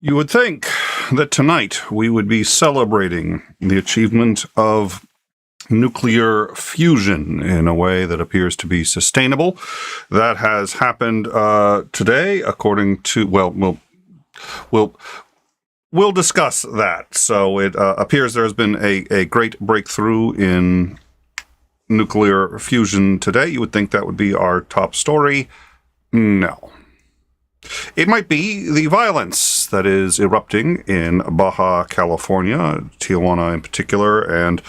You would think that tonight we would be celebrating the achievement of nuclear fusion in a way that appears to be sustainable. That has happened today, according to, we'll discuss that. So it appears there has been a great breakthrough in nuclear fusion today. You would think that would be our top story. No. It might be the violence that is erupting in Baja California, Tijuana in particular, and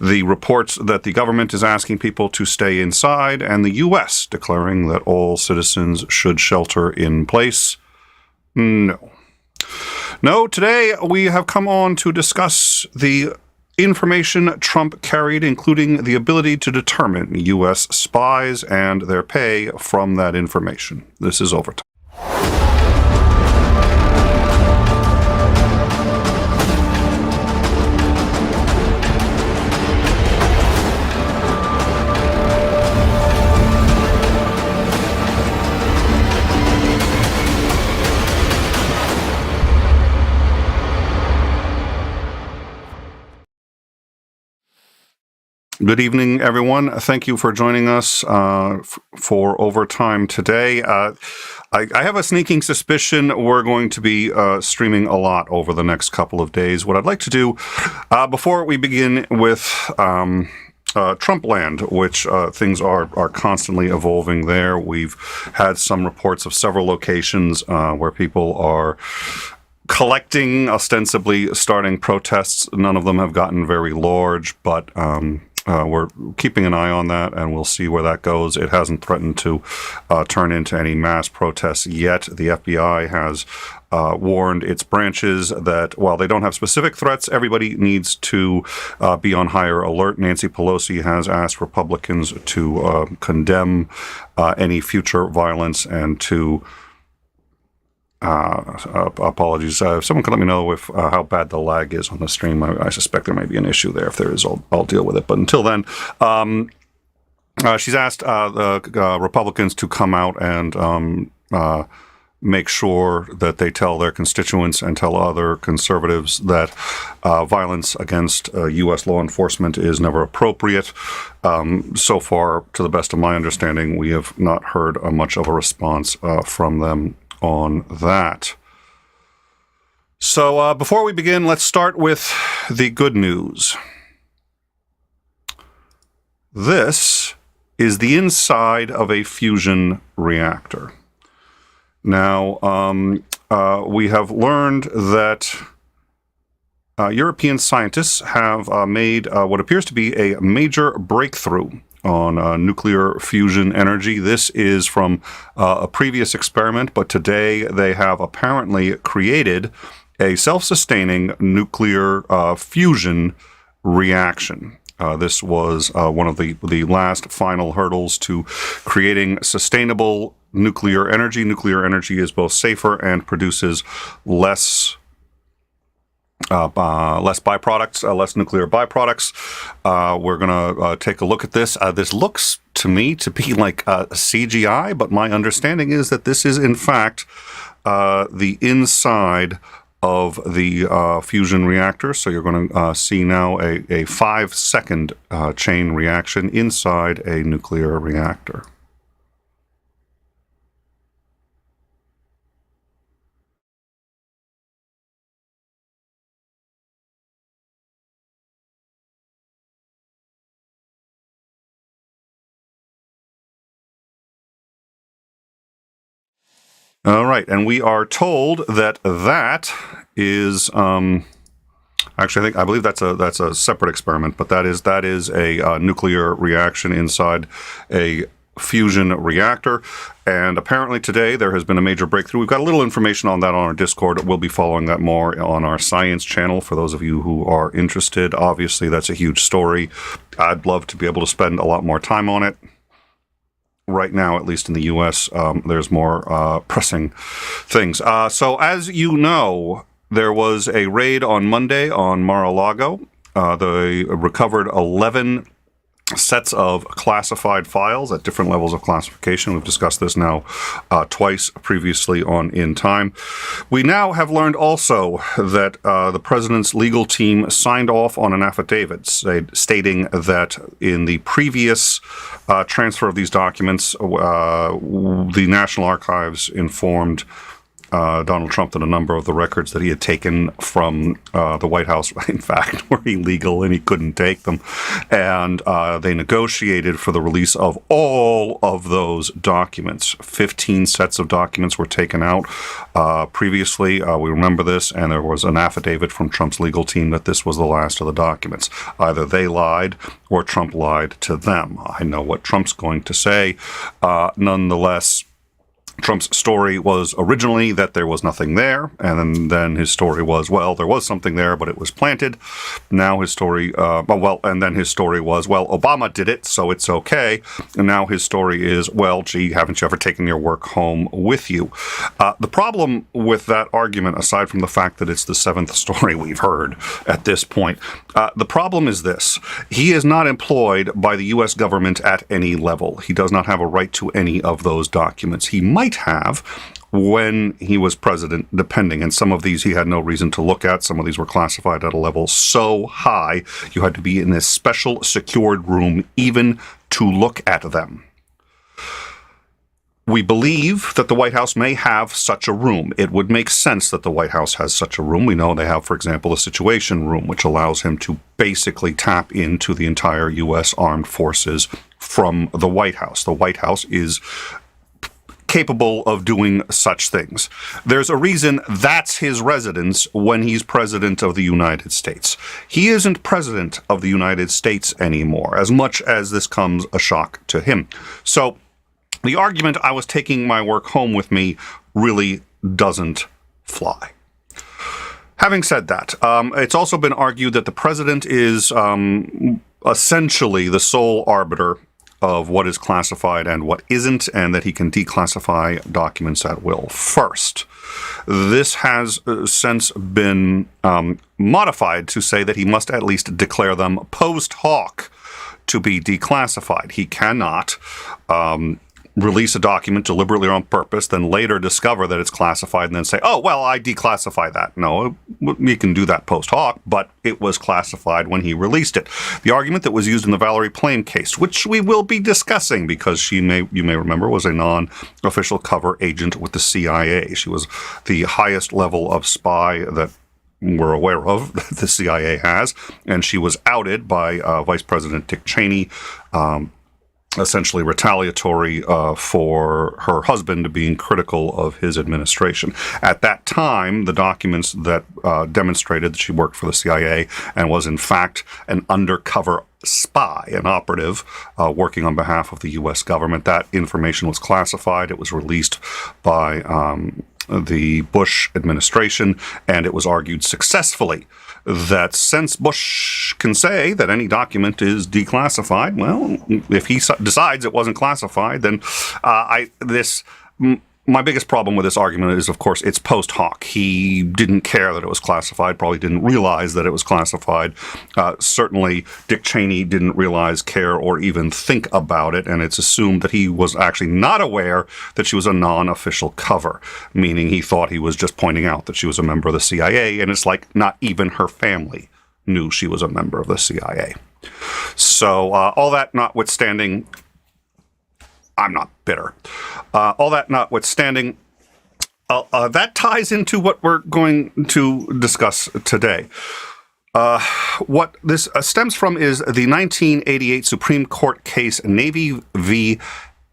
the reports that the government is asking people to stay inside, and the U.S. declaring that all citizens should shelter in place. No. No, today we have come on to discuss the information Trump carried, including the ability to determine US spies and their pay from that information. This is Overtime. Good evening, everyone. Thank you for joining us for Overtime today. I have a sneaking suspicion we're going to be streaming a lot over the next couple of days. What I'd like to do, before we begin with Trump land, which things are constantly evolving there. We've had some reports of several locations where people are collecting, ostensibly starting protests. None of them have gotten very large, but we're keeping an eye on that, and we'll see where that goes. It hasn't threatened to turn into any mass protests yet. The FBI has warned its branches that while they don't have specific threats, everybody needs to be on higher alert. Nancy Pelosi has asked Republicans to condemn any future violence and to apologies. Someone can let me know if how bad the lag is on the stream. I suspect there may be an issue there. If there is, I'll deal with it. But until then, she's asked the Republicans to come out and make sure that they tell their constituents and tell other conservatives that violence against U.S. law enforcement is never appropriate. So far, to the best of my understanding, we have not heard much of a response from them on that. So before we begin, let's start with the good news. This is the inside of a fusion reactor. Now, we have learned that European scientists have made what appears to be a major breakthrough on nuclear fusion energy. This is from a previous experiment, but today they have apparently created a self-sustaining nuclear fusion reaction. This was one of the last final hurdles to creating sustainable nuclear energy. Nuclear energy is both safer and produces less byproducts, less nuclear byproducts. We're going to take a look at this. This looks to me to be like CGI, but my understanding is that this is in fact the inside of the fusion reactor. So you're going to see now a 5-second chain reaction inside a nuclear reactor. All right, and we are told that that is actually I believe that's a separate experiment, but that is a nuclear reaction inside a fusion reactor. And apparently today there has been a major breakthrough. We've got a little information on that on our Discord. We'll be following that more on our science channel for those of you who are interested. Obviously, that's a huge story. I'd love to be able to spend a lot more time on it. Right now, at least in the U.S., there's more pressing things. So as you know, there was a raid on Monday on Mar-A-Lago. They recovered 11 sets of classified files at different levels of classification. We've discussed this now twice previously on In Time. We now have learned also that the president's legal team signed off on an affidavit stating that in the previous transfer of these documents, the National Archives informed Donald Trump that a number of the records that he had taken from the White House, in fact, were illegal and he couldn't take them. And they negotiated for the release of all of those documents. 15 sets of documents were taken out previously. We remember this, and there was an affidavit from Trump's legal team that this was the last of the documents. Either they lied or Trump lied to them. I know what Trump's going to say. Nonetheless, Trump's story was originally that there was nothing there, and then his story was, well, there was something there, but it was planted. Now his story, and then his story was, well, Obama did it, so it's okay. And now his story is, well, gee, haven't you ever taken your work home with you? The problem with that argument, aside from the fact that it's the seventh story we've heard at this point, the problem is this. He is not employed by the U.S. government at any level. He does not have a right to any of those documents. He might have when he was president, depending. And some of these he had no reason to look at. Some of these were classified at a level so high you had to be in this special secured room even to look at them. We believe that the White House may have such a room. It would make sense that the White House has such a room. We know they have, for example, a Situation Room, which allows him to basically tap into the entire U.S. Armed Forces from the White House. The White House is capable of doing such things. There's a reason that's his residence when he's president of the United States. He isn't president of the United States anymore, as much as this comes a shock to him. So the argument I was taking my work home with me really doesn't fly. Having said that, it's also been argued that the president is essentially the sole arbiter of what is classified and what isn't, and that he can declassify documents at will. First, this has since been modified to say that he must at least declare them post hoc to be declassified. He cannot release a document deliberately or on purpose, then later discover that it's classified and then say, oh, well, I declassify that. No, he can do that post hoc, but it was classified when he released it. The argument that was used in the Valerie Plame case, which we will be discussing because you may remember, was a non-official cover agent with the CIA. She was the highest level of spy that we're aware of that the CIA has, and she was outed by Vice President Dick Cheney, essentially retaliatory for her husband being critical of his administration. At that time, the documents that demonstrated that she worked for the CIA and was in fact an undercover spy, an operative working on behalf of the U.S. government, that information was classified. It was released by the Bush administration, and it was argued successfully that since Bush can say that any document is declassified, well, if he decides it wasn't classified, then my biggest problem with this argument is, of course, it's post hoc. He didn't care that it was classified, probably didn't realize that it was classified. Certainly, Dick Cheney didn't realize, care, or even think about it, and it's assumed that he was actually not aware that she was a non-official cover, meaning he thought he was just pointing out that she was a member of the CIA, and it's like not even her family knew she was a member of the CIA. So all that notwithstanding, I'm not bitter. All that notwithstanding, that ties into what we're going to discuss today. What this stems from is the 1988 Supreme Court case Navy v.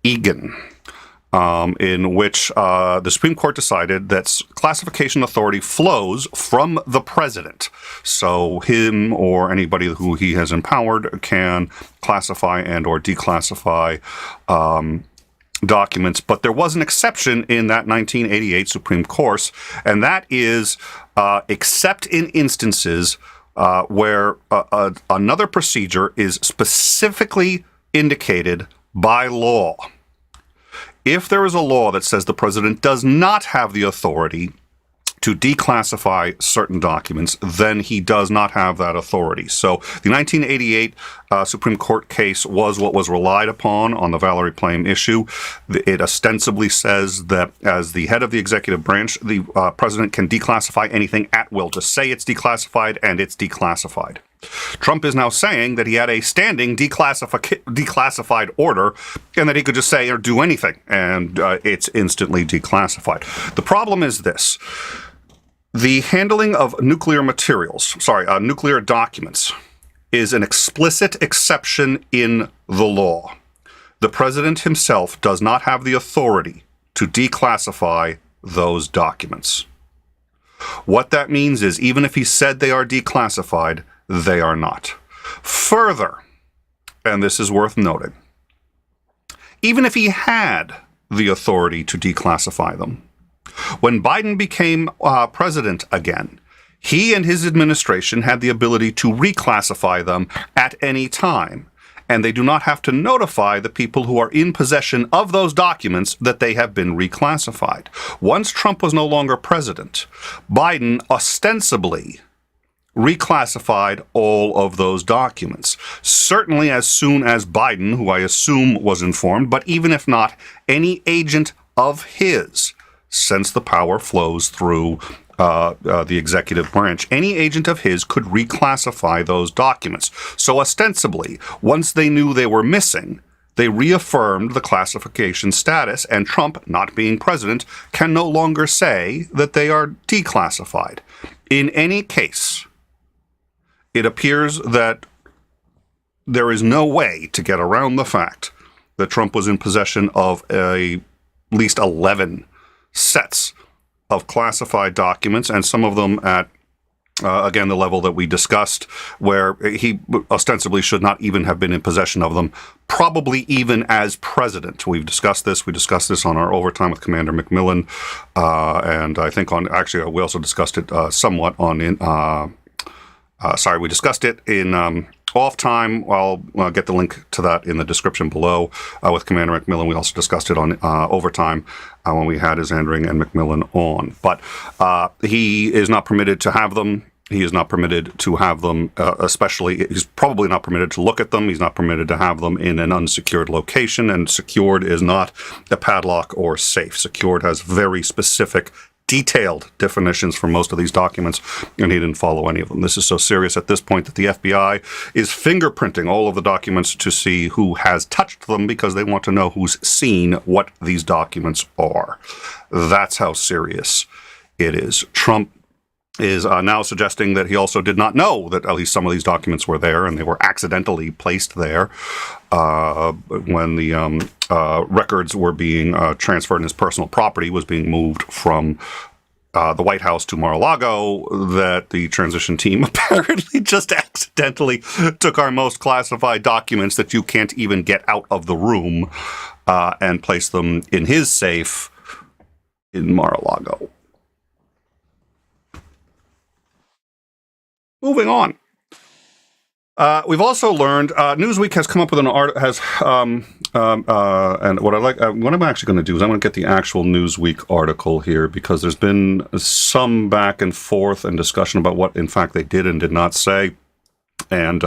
𝐒𝐻𝐤, in which the Supreme Court decided that classification authority flows from the president. So him or anybody who he has empowered can classify and or declassify documents. But there was an exception in that 1988 Supreme Court, and that is except in instances where another procedure is specifically indicated by law. If there is a law that says the president does not have the authority to declassify certain documents, then he does not have that authority. So the 1988 Supreme Court case was what was relied upon on the Valerie Plame issue. It ostensibly says that as the head of the executive branch, the president can declassify anything at will, to say it's declassified, and it's declassified. Trump is now saying that he had a standing declassified order and that he could just say or do anything, and it's instantly declassified. The problem is this. The handling of nuclear documents is an explicit exception in the law. The president himself does not have the authority to declassify those documents. What that means is even if he said they are declassified, they are not. Further, and this is worth noting, even if he had the authority to declassify them, when Biden became president again, he and his administration had the ability to reclassify them at any time, and they do not have to notify the people who are in possession of those documents that they have been reclassified. Once Trump was no longer president, Biden ostensibly reclassified all of those documents. Certainly as soon as Biden, who I assume was informed, but even if not, any agent of his, since the power flows through the executive branch, any agent of his could reclassify those documents. So ostensibly, once they knew they were missing, they reaffirmed the classification status, and Trump, not being president, can no longer say that they are declassified. In any case, it appears that there is no way to get around the fact that Trump was in possession of at least 11 sets of classified documents, and some of them at, again, the level that we discussed, where he ostensibly should not even have been in possession of them, probably even as president. We've discussed this. We discussed this on our Overtime with Commander McMillan, and I think we also discussed it somewhat on we discussed it in off time. I'll get the link to that in the description below with Commander McMillan. We also discussed it on overtime when we had Zandring and McMillan on. But he is not permitted to have them. He is not permitted to have them, especially, he's probably not permitted to look at them. He's not permitted to have them in an unsecured location, and secured is not a padlock or safe. Secured has very specific detailed definitions for most of these documents, and he didn't follow any of them. This is so serious at this point that the FBI is fingerprinting all of the documents to see who has touched them, because they want to know who's seen what these documents are. That's how serious it is. Trump is now suggesting that he also did not know that at least some of these documents were there, and they were accidentally placed there when the records were being transferred, and his personal property was being moved from the White House to Mar-a-Lago, that the transition team apparently just accidentally took our most classified documents that you can't even get out of the room and placed them in his safe in Mar-a-Lago. Moving on. We've also learned Newsweek has come up with an art and what I'm actually going to do is I'm going to get the actual Newsweek article here, because there's been some back and forth and discussion about what in fact they did and did not say. And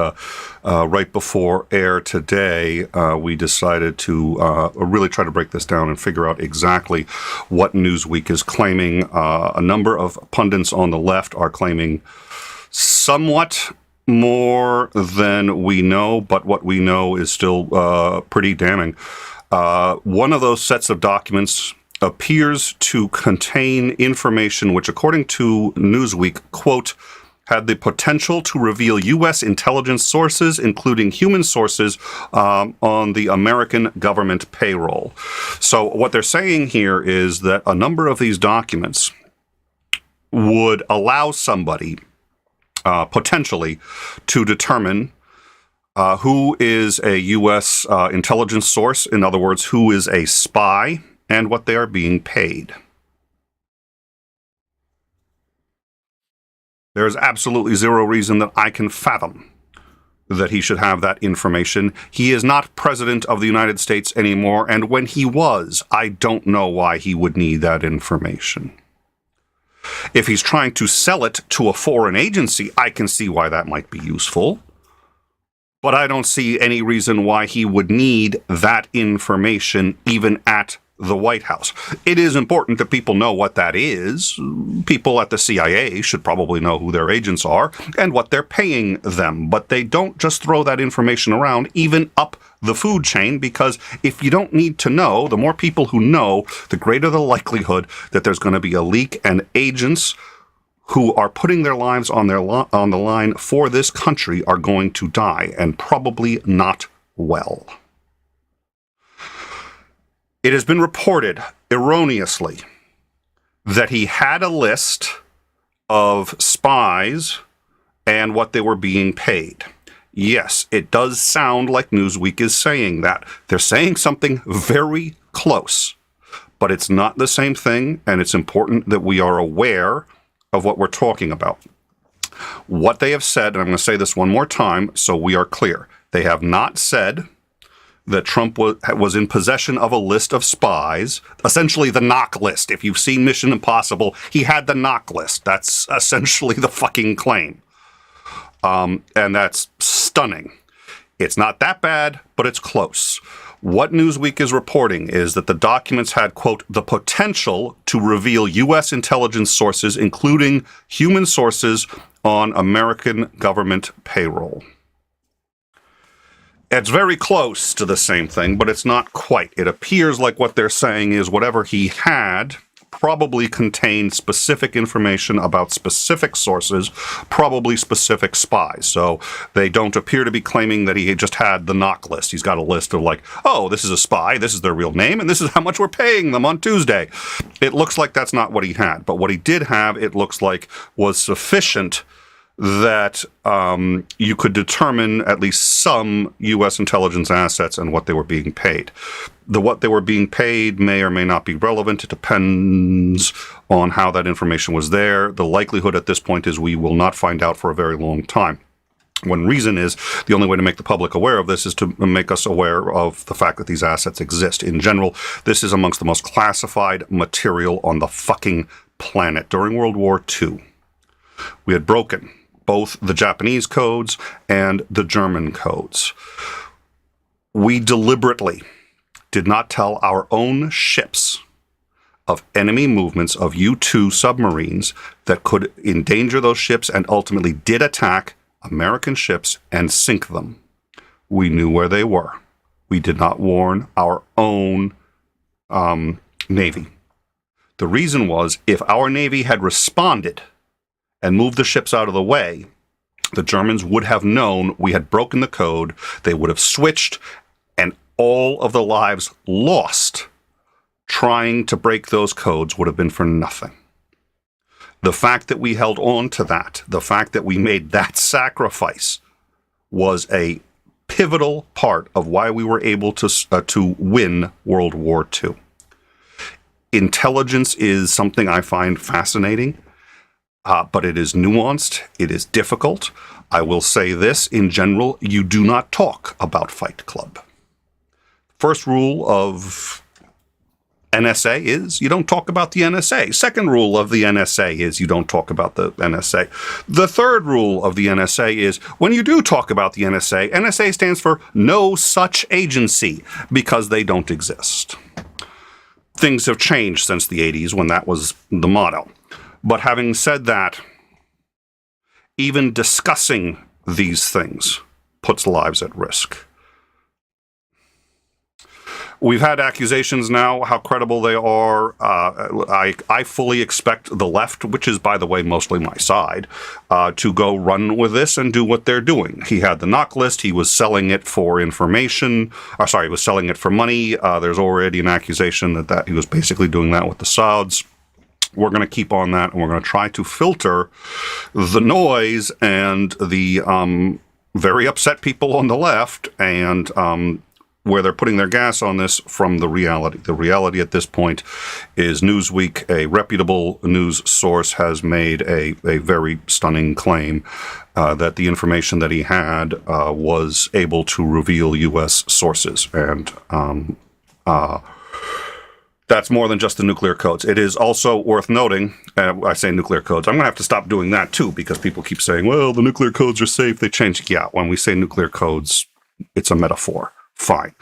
right before air today, we decided to really try to break this down and figure out exactly what Newsweek is claiming. A number of pundits on the left are claiming somewhat more than we know, but what we know is still pretty damning. One of those sets of documents appears to contain information which, according to Newsweek, quote, had the potential to reveal U.S. intelligence sources, including human sources, on the American government payroll. So what they're saying here is that a number of these documents would allow somebody potentially to determine who is a U.S. intelligence source, in other words, who is a spy, and what they are being paid. There is absolutely zero reason that I can fathom that he should have that information. He is not president of the United States anymore, and when he was, I don't know why he would need that information. If he's trying to sell it to a foreign agency, I can see why that might be useful. But I don't see any reason why he would need that information even at the White House. It is important that people know what that is. People at the CIA should probably know who their agents are and what they're paying them. But they don't just throw that information around, even up the food chain, because if you don't need to know, the more people who know, the greater the likelihood that there's going to be a leak, and agents who are putting their lives on the line for this country are going to die, and probably not well. It has been reported erroneously that he had a list of spies and what they were being paid. Yes, it does sound like Newsweek is saying that. They're saying something very close, but it's not the same thing, and it's important that we are aware of what we're talking about. What they have said, and I'm going to say this one more time so we are clear, they have not said that Trump was in possession of a list of spies, essentially the knock list. If you've seen Mission Impossible, he had the knock list. That's essentially the fucking claim. And that's stunning. It's not that bad, but it's close. What Newsweek is reporting is that the documents had, quote, the potential to reveal U.S. intelligence sources, including human sources on American government payroll. It's very close to the same thing, but it's not quite. It appears like what they're saying is whatever he had probably contained specific information about specific sources, probably specific spies. So they don't appear to be claiming that he just had the knock list. He's got a list of like, oh, this is a spy, this is their real name, and this is how much we're paying them on Tuesday. It looks like that's not what he had. But what he did have, it looks like, was sufficient that you could determine at least some U.S. intelligence assets and what they were being paid. What they were being paid may or may not be relevant. It depends on how that information was there. The likelihood at this point is we will not find out for a very long time. One reason is the only way to make the public aware of this is to make us aware of the fact that these assets exist. In general, this is amongst the most classified material on the fucking planet. During World War II, we had broken both the Japanese codes and the German codes. We deliberately did not tell our own ships of enemy movements of U-2 submarines that could endanger those ships and ultimately did attack American ships and sink them. We knew where they were. We did not warn our own Navy. The reason was, if our Navy had responded and moved the ships out of the way, the Germans would have known we had broken the code. They would have switched, and all of the lives lost trying to break those codes would have been for nothing. The fact that we held on to that, the fact that we made that sacrifice, was a pivotal part of why we were able to win World War II. Intelligence is something I find fascinating. But it is nuanced. It is difficult. I will say this, in general, you do not talk about Fight Club. First rule of NSA is you don't talk about the NSA. Second rule of the NSA is you don't talk about the NSA. The third rule of the NSA is when you do talk about the NSA, NSA stands for no such agency, because they don't exist. Things have changed since the 80s when that was the motto. But having said that, even discussing these things puts lives at risk. We've had accusations now, how credible they are. I fully expect the left, which is, by the way, mostly my side, to go run with this and do what they're doing. He had the knock list. He was selling it for information. He was selling it for money. There's already an accusation that he was basically doing that with the Sauds. We're going to keep on that, and we're going to try to filter the noise and the very upset people on the left and where they're putting their gas on this from the reality. The reality at this point is Newsweek, a reputable news source, has made a very stunning claim that the information that he had was able to reveal U.S. sources. And That's more than just the nuclear codes. It is also worth noting, I say nuclear codes, I'm going to have to stop doing that too, because people keep saying, well, the nuclear codes are safe, they change. Yeah, when we say nuclear codes, it's a metaphor. Fine.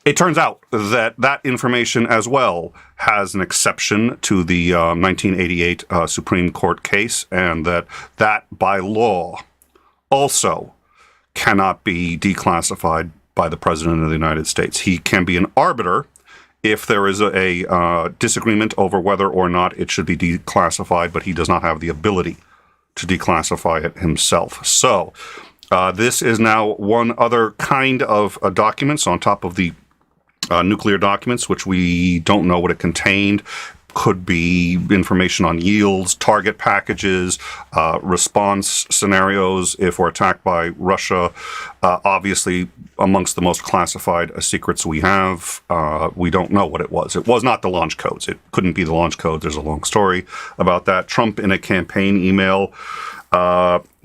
It turns out that that information as well has an exception to the 1988 Supreme Court case, and that by law also cannot be declassified by the President of the United States. He can be an arbiter if there is a disagreement over whether or not it should be declassified, but he does not have the ability to declassify it himself. So this is now one other kind of documents on top of the nuclear documents, which we don't know what it contained. Could be information on yields, target packages, response scenarios if we're attacked by Russia. Obviously, amongst the most classified secrets we have, we don't know what it was. It was not the launch codes. It couldn't be the launch codes. There's a long story about that. Trump, in a campaign email,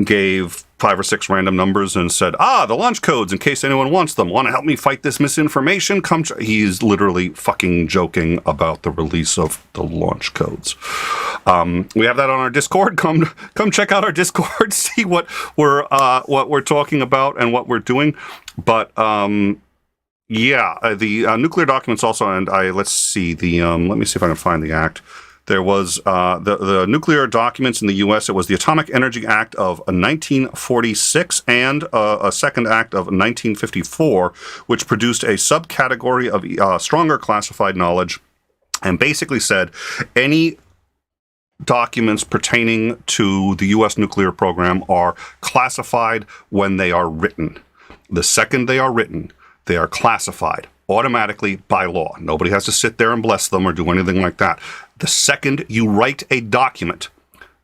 gave 5 or 6 random numbers and said, the launch codes, in case anyone wants them. Want to help me fight this misinformation? He's literally fucking joking about the release of the launch codes. We have that on our Discord. Come check out our Discord, see what we're talking about and what we're doing. But the nuclear documents also, and let's see, let me see if I can find the act. There was the nuclear documents in the U.S. It was the Atomic Energy Act of 1946 and a second act of 1954, which produced a subcategory of stronger classified knowledge and basically said any documents pertaining to the U.S. nuclear program are classified when they are written. The second they are written, they are classified automatically by law. Nobody has to sit there and bless them or do anything like that. The second you write a document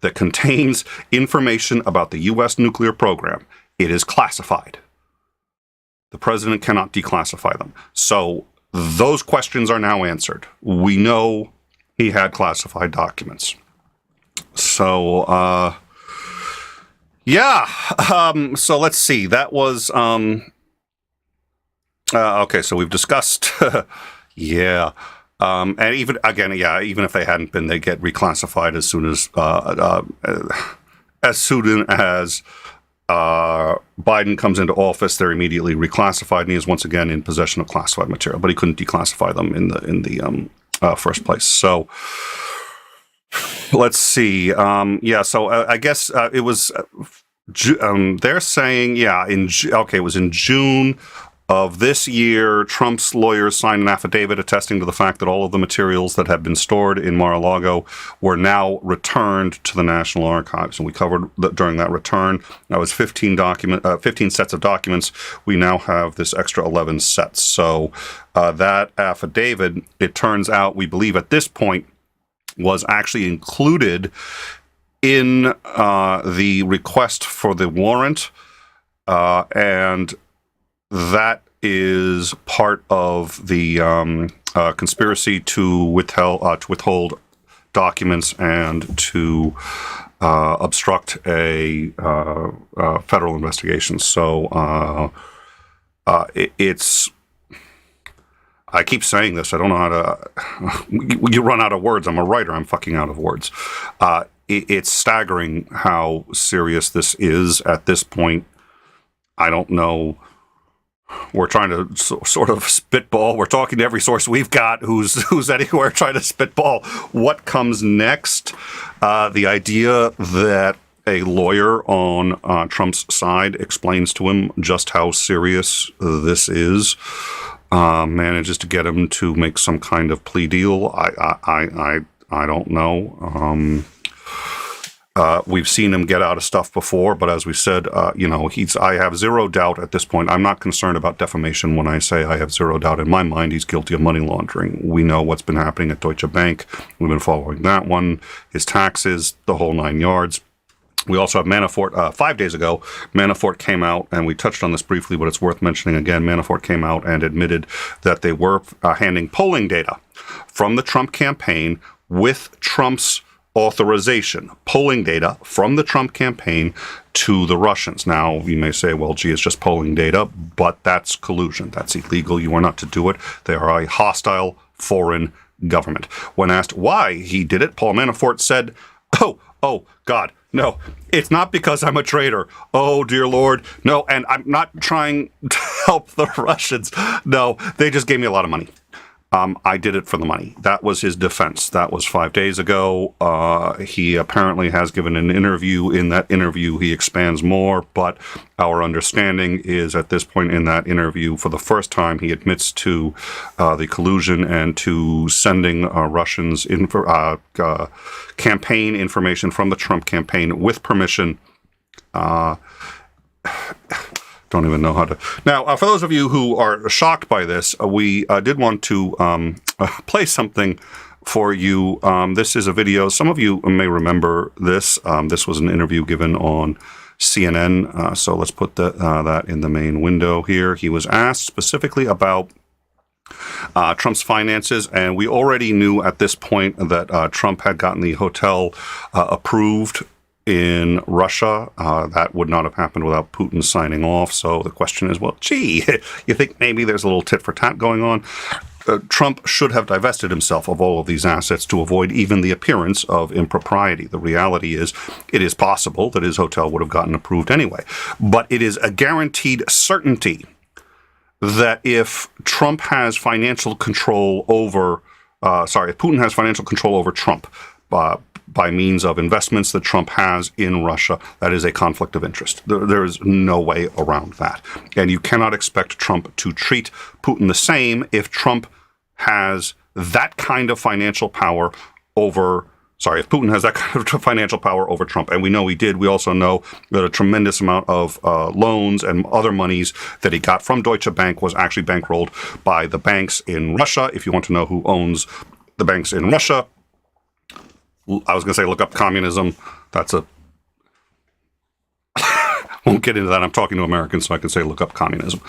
that contains information about the U.S. nuclear program, it is classified. The president cannot declassify them. So those questions are now answered. We know he had classified documents. So, so let's see. That was, okay, so we've discussed, and even if they hadn't been, they get reclassified as soon as Biden comes into office. They're immediately reclassified, and he is once again in possession of classified material. But he couldn't declassify them in the first place. So let's see. So I guess it was. They're saying, it was in June of this year, Trump's lawyers signed an affidavit attesting to the fact that all of the materials that had been stored in Mar-a-Lago were now returned to the National Archives. And we covered during that return. That was 15 sets of documents. We now have this extra 11 sets. So that affidavit, it turns out, we believe at this point, was actually included in the request for the warrant, and that is part of the conspiracy to withhold documents and to obstruct a federal investigation. So it's. I keep saying this. I don't know how to. You run out of words. I'm a writer. I'm fucking out of words. It's staggering how serious this is at this point. I don't know. We're trying to sort of spitball. We're talking to every source we've got who's anywhere trying to spitball what comes next. The idea that a lawyer on Trump's side explains to him just how serious this is, manages to get him to make some kind of plea deal. I don't know. We've seen him get out of stuff before, but as we said, I have zero doubt at this point. I'm not concerned about defamation when I say I have zero doubt. In my mind, he's guilty of money laundering. We know what's been happening at Deutsche Bank. We've been following that one, his taxes, the whole 9 yards. We also have Manafort. 5 days ago, Manafort came out, and we touched on this briefly, but it's worth mentioning again. Manafort came out and admitted that they were handing polling data from the Trump campaign with Trump's authorization, polling data from the Trump campaign to the Russians. Now, you may say, well, gee, it's just polling data, but that's collusion. That's illegal. You are not to do it. They are a hostile foreign government. When asked why he did it, Paul Manafort said, oh, God, no, it's not because I'm a traitor. Oh, dear Lord. No, and I'm not trying to help the Russians. No, they just gave me a lot of money. I did it for the money. That was his defense. That was 5 days ago. He apparently has given an interview. In that interview, he expands more, but our understanding is at this point in that interview, for the first time, he admits to the collusion and to sending Russians campaign information from the Trump campaign with permission. Don't even know how to. Now, for those of you who are shocked by this, we did want to play something for you. This is a video. Some of you may remember this. This was an interview given on CNN. So let's put that in the main window here. He was asked specifically about Trump's finances, and we already knew at this point that Trump had gotten the hotel approved in Russia. That would not have happened without Putin signing off. So the question is, well, gee, you think maybe there's a little tit for tat going on? Trump should have divested himself of all of these assets to avoid even the appearance of impropriety. The reality is, it is possible that his hotel would have gotten approved anyway. But it is a guaranteed certainty that if Trump has financial control over, if Putin has financial control over Trump, by means of investments that Trump has in Russia, that is a conflict of interest. There is no way around that. And you cannot expect Trump to treat Putin the same if Trump has that kind of financial power over, if Putin has that kind of financial power over Trump. And we know he did. We also know that a tremendous amount of loans and other monies that he got from Deutsche Bank was actually bankrolled by the banks in Russia. If you want to know who owns the banks in Russia, I was going to say look up communism. That's a... won't get into that. I'm talking to Americans, so I can say look up communism.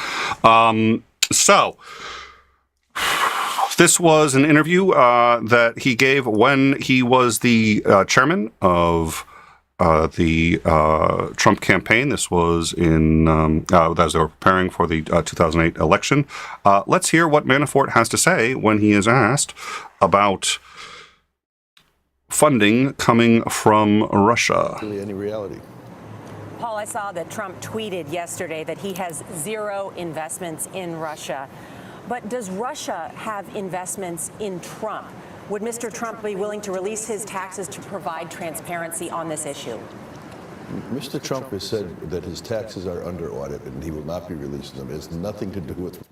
This was an interview that he gave when he was the chairman of the Trump campaign. This was in as they were preparing for the 2008 election. Let's hear what Manafort has to say when he is asked about funding coming from Russia. Any reality? Paul, I saw that Trump tweeted yesterday that he has zero investments in Russia. But does Russia have investments in Trump? Would Mr. Trump be willing to release his taxes to provide transparency on this issue? Mr. Trump has said that his taxes are under audit and he will not be releasing them. It has nothing to do with...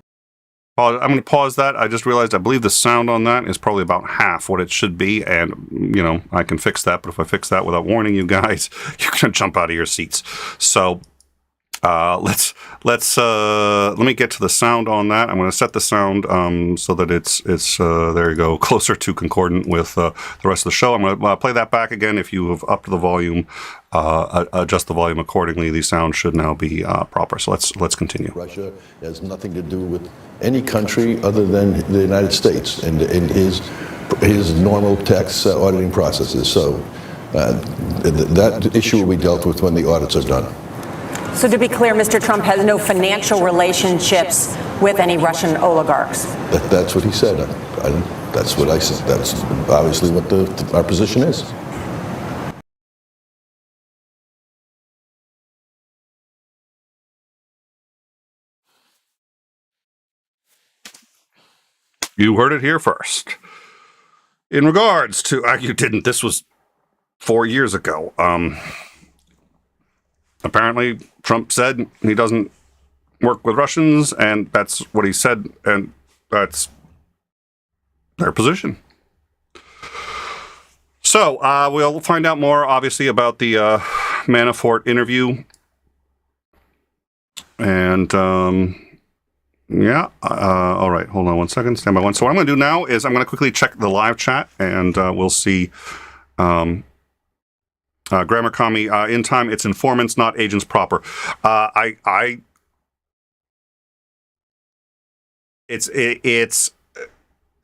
I'm going to pause that. I just realized I believe the sound on that is probably about half what it should be, and I can fix that. But if I fix that without warning you guys, you're going to jump out of your seats. So let me get to the sound on that. I'm going to set the sound so that it's there you go, closer to concordant with the rest of the show. I'm going to play that back again. If you have upped the volume, adjust the volume accordingly. The sound should now be proper. So let's continue. Russia has nothing to do with any country other than the United States and his normal tax auditing processes. So that issue will be dealt with when the audits are done. So to be clear, Mr. Trump has no financial relationships with any Russian oligarchs. That's what he said. That's what I said. That's obviously what our position is. You heard it here first. In regards to, you didn't, this was 4 years ago. Apparently, Trump said he doesn't work with Russians, and that's what he said, and that's their position. So, we'll find out more, obviously, about the Manafort interview. And, yeah, all right, hold on one second, stand by one. So what I'm going to do now is I'm going to quickly check the live chat, and we'll see... Grammar Kami, in time, it's informants, not agents proper. It's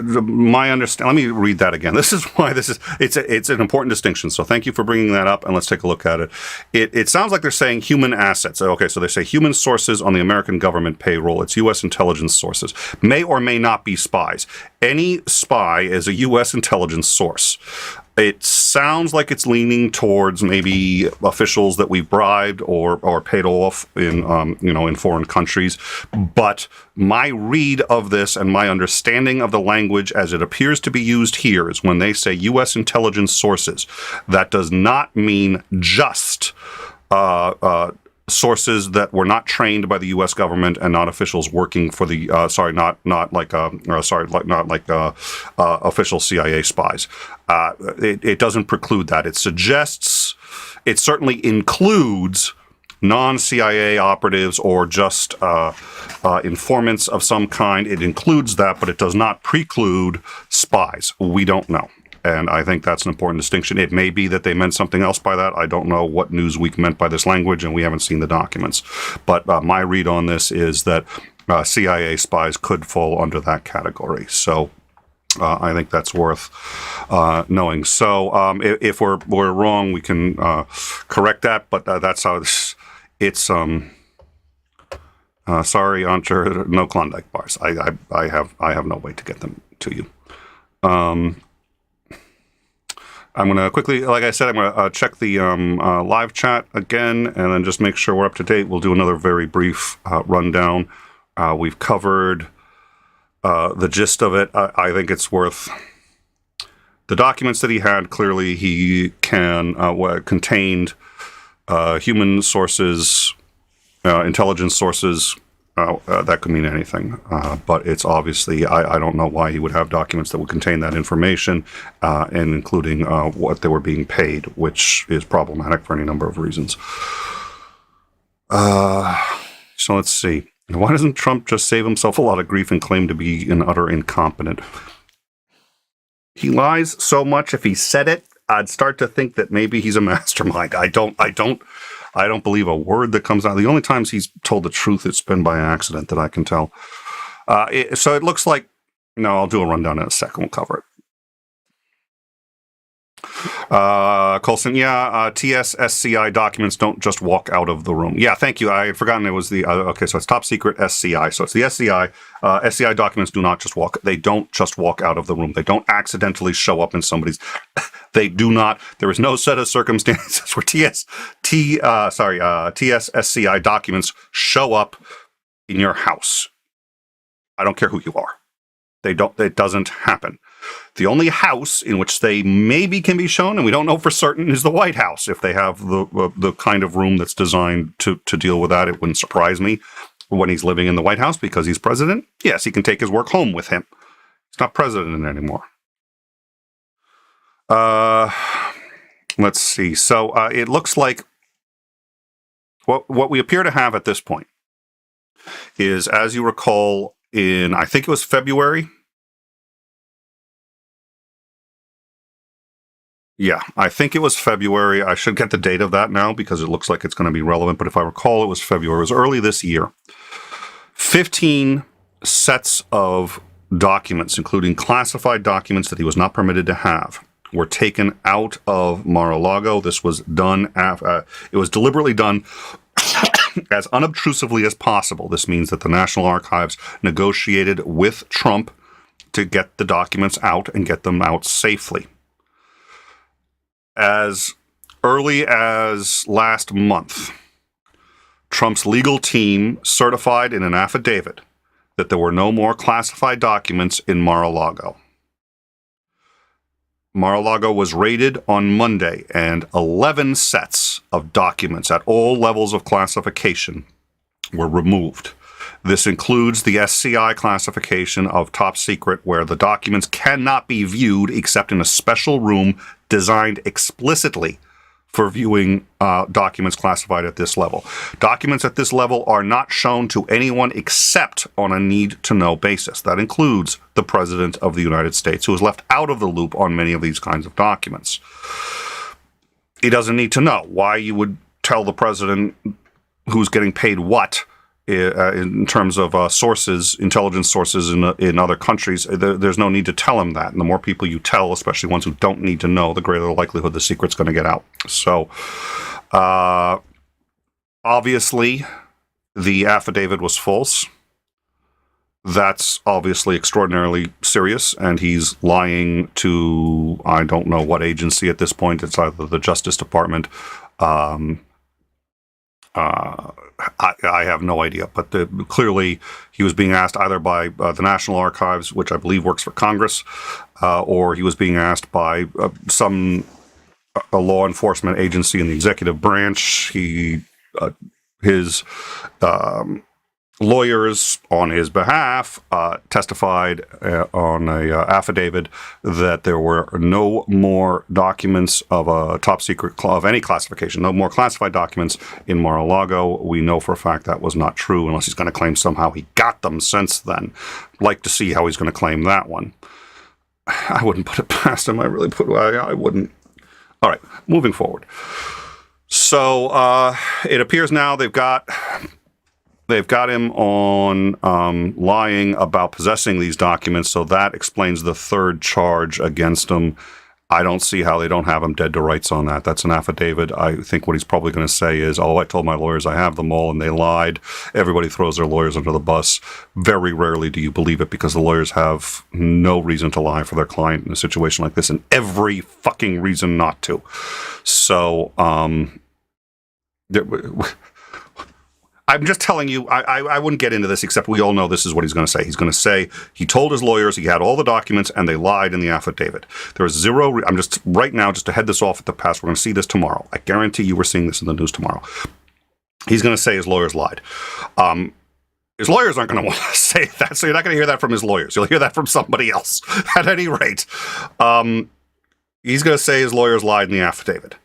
my understanding. Let me read that again. This is why it's an important distinction. So thank you for bringing that up, and let's take a look at it. It sounds like they're saying human assets. Okay, so they say human sources on the American government payroll. It's U.S. intelligence sources. May or may not be spies. Any spy is a U.S. intelligence source. It sounds like it's leaning towards maybe officials that we've bribed or paid off in foreign countries. But my read of this and my understanding of the language as it appears to be used here is when they say U.S. intelligence sources, that does not mean just sources that were not trained by the U.S. government and not officials working for the official CIA spies. It doesn't preclude that. It suggests, it certainly includes non-CIA operatives or just informants of some kind. It includes that, but it does not preclude spies. We don't know. And I think that's an important distinction. It may be that they meant something else by that. I don't know what Newsweek meant by this language, and we haven't seen the documents. But my read on this is that CIA spies could fall under that category. So I think that's worth knowing. So if we're wrong, we can correct that. But that's how it's. Sorry, Hunter, no Klondike bars. I have no way to get them to you. I'm going to quickly, like I said, I'm going to check the live chat again and then just make sure we're up to date. We'll do another very brief rundown. We've covered the gist of it. I think it's worth the documents that he had. Clearly, he contained human sources, intelligence sources. That could mean anything, but it's obviously, I don't know why he would have documents that would contain that information, and including what they were being paid, which is problematic for any number of reasons. So let's see. Why doesn't Trump just save himself a lot of grief and claim to be an utter incompetent? He lies so much. If he said it, I'd start to think that maybe he's a mastermind. I don't believe a word that comes out. The only times he's told the truth, it's been by accident that I can tell. So it looks like, no, I'll do a rundown in a second. We'll cover it. Colson, TS-SCI documents don't just walk out of the room. Yeah, thank you. I had forgotten it was the, okay, so it's top secret SCI. So it's the SCI. SCI documents do not just they don't just walk out of the room. They don't accidentally show up in somebody's, they do not, there is no set of circumstances where TS-SCI documents show up in your house. I don't care who you are. It doesn't happen. The only house in which they maybe can be shown, and we don't know for certain, is the White House. If they have the kind of room that's designed to deal with that, it wouldn't surprise me when he's living in the White House because he's president. Yes, he can take his work home with him. He's not president anymore. Let's see. So it looks like what we appear to have at this point is, as you recall, in, I think it was February. Yeah, I think it was February. I should get the date of that now because it looks like it's going to be relevant. But if I recall, it was February. It was early this year. 15 sets of documents, including classified documents that he was not permitted to have, were taken out of Mar-A-Lago. This was done, it was deliberately done as unobtrusively as possible. This means that the National Archives negotiated with Trump to get the documents out and get them out safely. As early as last month, Trump's legal team certified in an affidavit that there were no more classified documents in Mar-A-Lago. Mar-a-Lago was raided on Monday, and 11 sets of documents at all levels of classification were removed. This includes the SCI classification of top secret, where the documents cannot be viewed except in a special room designed explicitly for viewing documents classified at this level. Documents at this level are not shown to anyone except on a need-to-know basis. That includes the President of the United States, who is left out of the loop on many of these kinds of documents. He doesn't need to know why you would tell the President who's getting paid what in terms of sources, intelligence sources in other countries, there's no need to tell him that. And the more people you tell, especially ones who don't need to know, the greater the likelihood the secret's going to get out. So, obviously, the affidavit was false. That's obviously extraordinarily serious, and he's lying to, I don't know what agency at this point. It's either the Justice Department. I have no idea, but clearly he was being asked either by the National Archives, which I believe works for Congress, or he was being asked by a law enforcement agency in the executive branch. His lawyers on his behalf testified on a affidavit that there were no more documents of a top secret of any classification, no more classified documents in Mar-A-Lago. We know for a fact that was not true, unless he's going to claim somehow he got them since then. Like to see how he's going to claim that one. I wouldn't put it past him. I wouldn't. All right, moving forward. So it appears now they've got him on lying about possessing these documents, so that explains the third charge against him. I don't see how they don't have him dead to rights on that. That's an affidavit. I think what he's probably going to say is, I told my lawyers I have them all, and they lied. Everybody throws their lawyers under the bus. Very rarely do you believe it, because the lawyers have no reason to lie for their client in a situation like this, and every fucking reason not to. So, I'm just telling you, I wouldn't get into this, except we all know this is what he's going to say. He's going to say he told his lawyers he had all the documents and they lied in the affidavit. There is zero. I'm just right now, just to head this off at the pass, we're going to see this tomorrow. I guarantee you we're seeing this in the news tomorrow. He's going to say his lawyers lied. His lawyers aren't going to want to say that, so you're not going to hear that from his lawyers. You'll hear that from somebody else. At any rate, he's going to say his lawyers lied in the affidavit.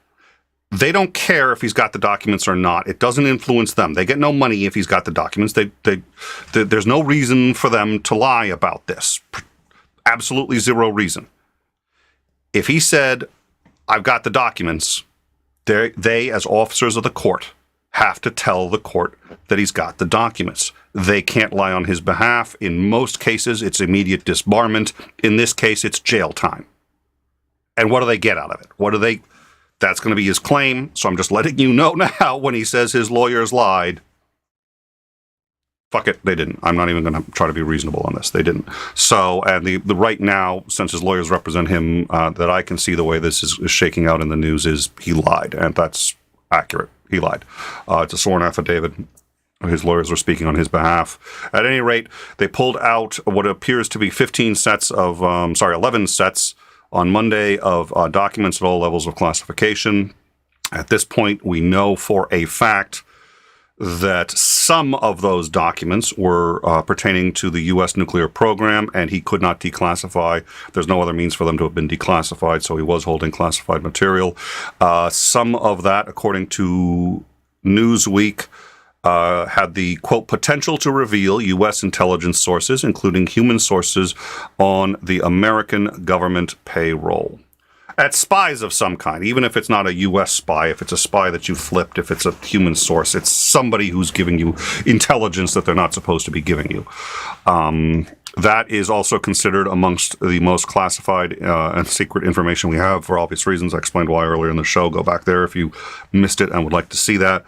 They don't care if he's got the documents or not. It doesn't influence them. They get no money if he's got the documents. There's no reason for them to lie about this. Absolutely zero reason. If he said, I've got the documents, they, as officers of the court, have to tell the court that he's got the documents. They can't lie on his behalf. In most cases, it's immediate disbarment. In this case, it's jail time. And what do they get out of it? That's going to be his claim, so I'm just letting you know now when he says his lawyers lied. Fuck it, they didn't. I'm not even going to try to be reasonable on this. They didn't. So, and the right now, since his lawyers represent him, that I can see the way this is shaking out in the news is he lied, and that's accurate. He lied. It's a sworn affidavit. His lawyers were speaking on his behalf. At any rate, they pulled out what appears to be 11 sets on Monday of documents at all levels of classification. At this point, we know for a fact that some of those documents were pertaining to the U.S. nuclear program, and he could not declassify. There's no other means for them to have been declassified, so he was holding classified material. Some of that, according to Newsweek, had the, quote, potential to reveal U.S. intelligence sources, including human sources, on the American government payroll. At spies of some kind, even if it's not a U.S. spy, if it's a spy that you flipped, if it's a human source, it's somebody who's giving you intelligence that they're not supposed to be giving you. That is also considered amongst the most classified and secret information we have, for obvious reasons. I explained why earlier in the show. Go back there if you missed it and would like to see that.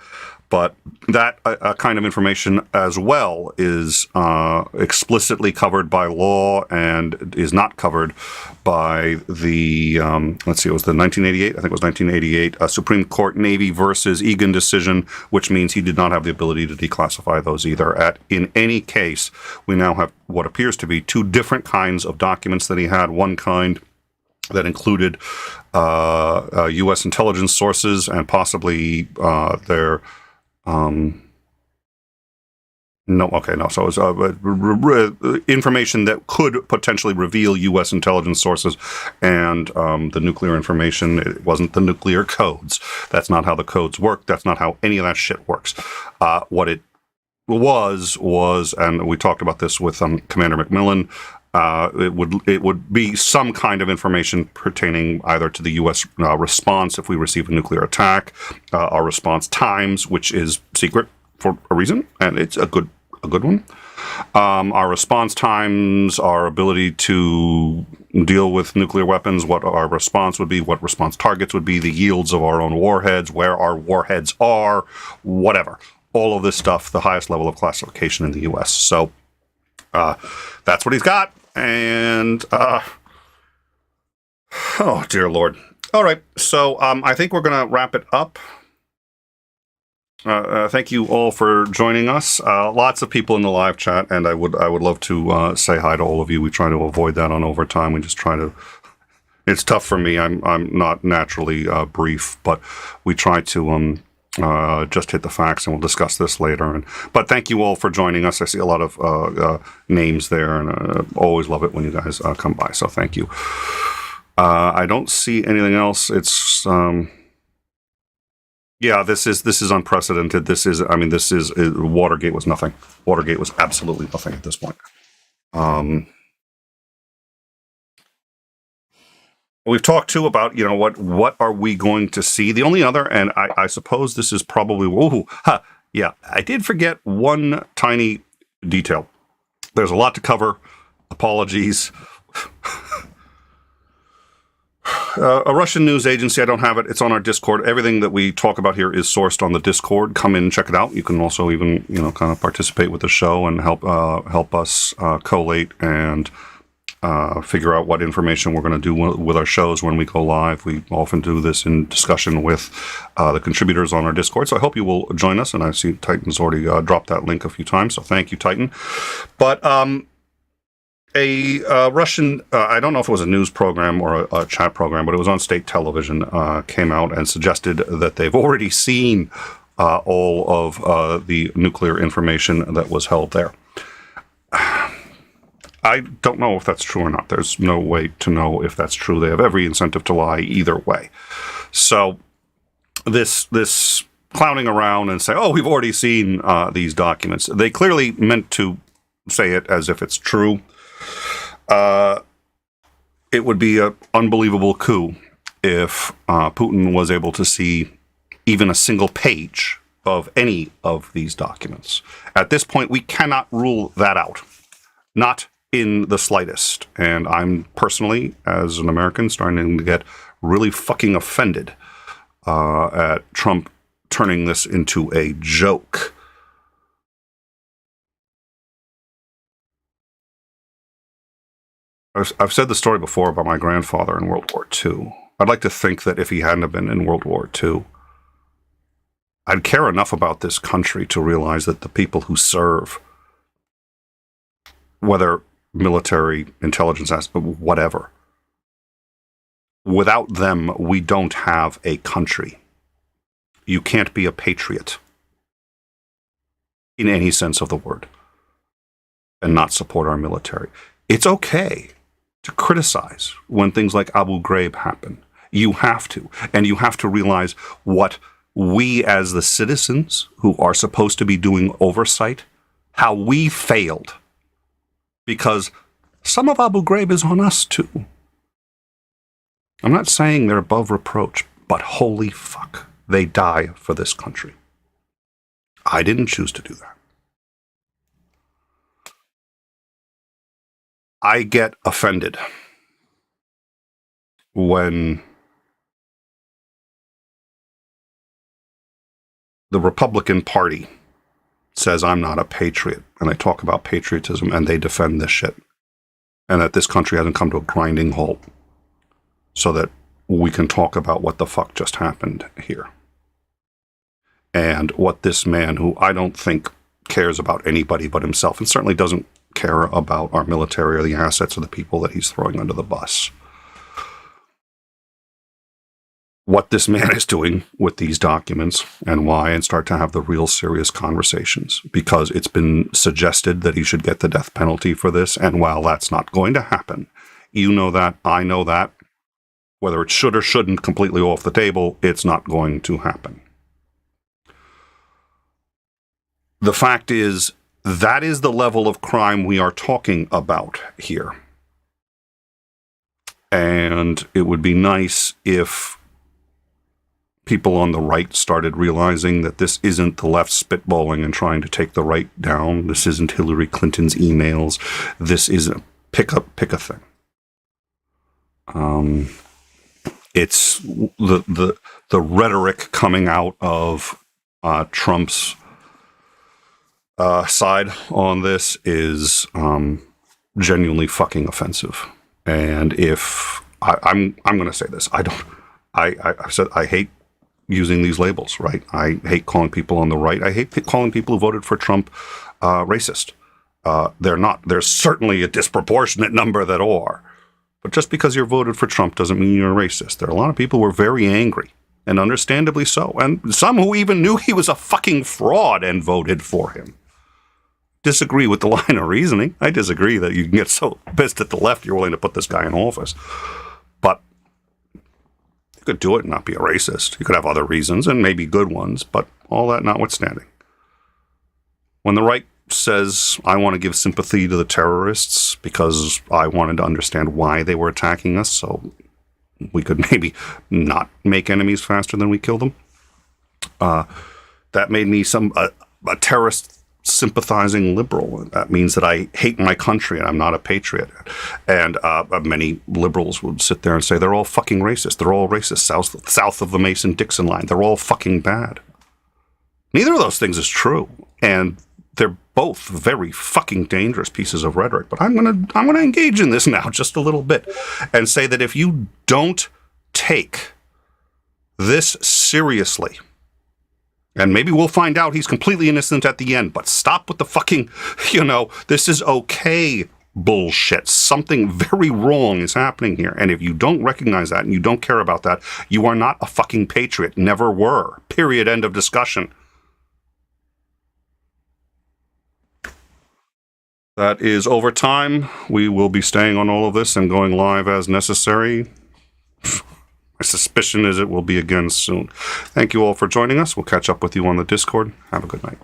But that kind of information as well is explicitly covered by law and is not covered by the, let's see, it was the 1988, I think it was 1988, Supreme Court Navy versus 𝐒𝐲𝐿 decision, which means he did not have the ability to declassify those either. In any case, we now have what appears to be two different kinds of documents that he had. One kind that included U.S. intelligence sources and possibly their... So it was information that could potentially reveal U.S. intelligence sources and the nuclear information. It wasn't the nuclear codes. That's not how the codes work. That's not how any of that shit works. What it was, and we talked about this with Commander McMillan, it would be some kind of information pertaining either to the U.S. Response if we receive a nuclear attack, our response times, which is secret. for a reason, and it's a good one. Our response times, our ability to deal with nuclear weapons, what our response would be, what response targets would be, the yields of our own warheads, where our warheads are, whatever. All of this stuff, the highest level of classification in the U.S. So that's what he's got. And, oh, dear Lord. All right. So I think we're going to wrap it up. Thank you all for joining us. Lots of people in the live chat, and I would love to say hi to all of you. We try to avoid that on overtime. We just try to. It's tough for me. I'm not naturally brief, but we try to just hit the facts, and we'll discuss this later. But thank you all for joining us. I see a lot of names there, and always love it when you guys come by. So thank you. I don't see anything else. It's. Yeah, this is unprecedented. Watergate was nothing. Watergate was absolutely nothing at this point. We've talked too about, what are we going to see? The only other, and I suppose this is probably, I did forget one tiny detail. There's a lot to cover. Apologies. A Russian news agency, I don't have it. It's on our Discord. Everything that we talk about here is sourced on the Discord. Come in and check it out. You can also even, kind of participate with the show and help us collate and figure out what information we're going to do with our shows when we go live. We often do this in discussion with the contributors on our Discord. So I hope you will join us. And I see Titan's already dropped that link a few times. So thank you, Titan. But a Russian, I don't know if it was a news program or a chat program, but it was on state television, came out and suggested that they've already seen all of the nuclear information that was held there. I don't know if that's true or not. There's no way to know if that's true. They have every incentive to lie either way. So this clowning around and say, oh, we've already seen these documents. They clearly meant to say it as if it's true. It would be an unbelievable coup if Putin was able to see even a single page of any of these documents. At this point, we cannot rule that out. Not in the slightest. And I'm personally, as an American, starting to get really fucking offended at Trump turning this into a joke. I've said the story before about my grandfather in World War II. I'd like to think that if he hadn't have been in World War II, I'd care enough about this country to realize that the people who serve, whether military, intelligence, whatever, without them, we don't have a country. You can't be a patriot in any sense of the word and not support our military. It's okay to criticize when things like Abu Ghraib happen. You have to. And you have to realize what we as the citizens who are supposed to be doing oversight, how we failed. Because some of Abu Ghraib is on us too. I'm not saying they're above reproach, but holy fuck, they die for this country. I didn't choose to do that. I get offended when the Republican Party says I'm not a patriot, and they talk about patriotism, and they defend this shit, and that this country hasn't come to a grinding halt so that we can talk about what the fuck just happened here. And what this man, who I don't think cares about anybody but himself, and certainly doesn't care about our military or the assets of the people that he's throwing under the bus. What this man is doing with these documents and why, and start to have the real serious conversations, because it's been suggested that he should get the death penalty for this. And while that's not going to happen, you know that, I know that, whether it should or shouldn't completely off the table, it's not going to happen. The fact is, that is the level of crime we are talking about here. And it would be nice if people on the right started realizing that this isn't the left spitballing and trying to take the right down. This isn't Hillary Clinton's emails. This isn't pick a thing. It's the rhetoric coming out of Trump's side on this is genuinely fucking offensive. And if I'm going to say this, I said I hate using these labels, right? I hate calling people on the right. I hate calling people who voted for Trump racist. They're not. There's certainly a disproportionate number that are. But just because you're voted for Trump doesn't mean you're a racist. There are a lot of people who are very angry, and understandably so. And some who even knew he was a fucking fraud and voted for him. Disagree with the line of reasoning. I disagree that you can get so pissed at the left you're willing to put this guy in office. But you could do it and not be a racist. You could have other reasons, and maybe good ones, but all that notwithstanding. When the right says, I want to give sympathy to the terrorists because I wanted to understand why they were attacking us so we could maybe not make enemies faster than we kill them, that made me a terrorist sympathizing liberal. That means that I hate my country and I'm not a patriot. And many liberals would sit there and say, they're all fucking racist. They're all racist south of the Mason-Dixon line. They're all fucking bad. Neither of those things is true. And they're both very fucking dangerous pieces of rhetoric. But I'm gonna engage in this now just a little bit and say that if you don't take this seriously, and maybe we'll find out he's completely innocent at the end, but stop with the fucking, this is okay bullshit. Something very wrong is happening here. And if you don't recognize that and you don't care about that, you are not a fucking patriot. Never were. Period. End of discussion. That is overtime. We will be staying on all of this and going live as necessary. My suspicion is it will be again soon. Thank you all for joining us. We'll catch up with you on the Discord. Have a good night.